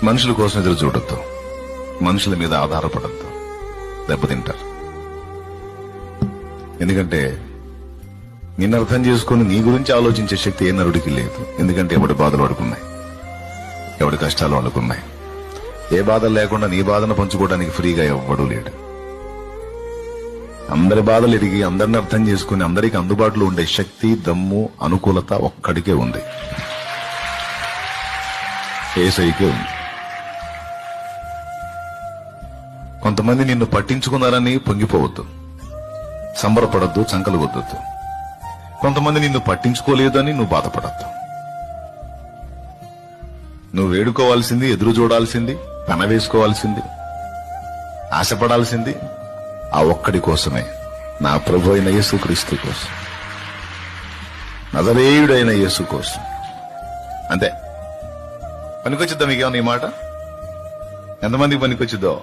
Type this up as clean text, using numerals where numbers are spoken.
మనుషుల కోసం ఎదురు చూడొద్దు, మనుషుల మీద ఆధారపడద్దు, దెబ్బతింటారు. ఎందుకంటే నిన్ను అర్థం చేసుకుని నీ గురించి ఆలోచించే శక్తి ఏ నరుడికి లేదు. ఎందుకంటే ఎవడి బాధలు వాడుకున్నాయి, ఎవడి కష్టాలు వాడుకున్నాయి. ఏ బాధలు లేకుండా నీ బాధను పంచుకోవడానికి ఫ్రీగా ఎవ్వడూ లేడు. అందరి బాధలు ఎరిగి అందరిని అర్థం చేసుకుని అందరికి అందుబాటులో ఉండే శక్తి, దమ్ము, అనుకూలత ఒక్కడికే ఉంది, యేసయ్యకే ఉంది. కొంతమంది నిన్ను పట్టించుకున్నారని పొంగిపోవద్దు, సంబరపడద్దు, చంకలు వద్దొద్దు. కొంతమంది నిన్ను పట్టించుకోలేదని నువ్వు బాధపడద్దు. నువ్వు వేడుకోవాల్సింది, ఎదురు చూడాల్సింది, పెన వేసుకోవాల్సింది, ఆశపడాల్సింది ఆ ఒక్కడి కోసమే, నా ప్రభు అయిన యేసుక్రీస్తు కోసం, నజరేయుడైన యేసు కోసం. అంతే. పనికొచ్చిద్దా మీకేమన్నా ఈ మాట? ఎంతమందికి పనికొచ్చిద్దో?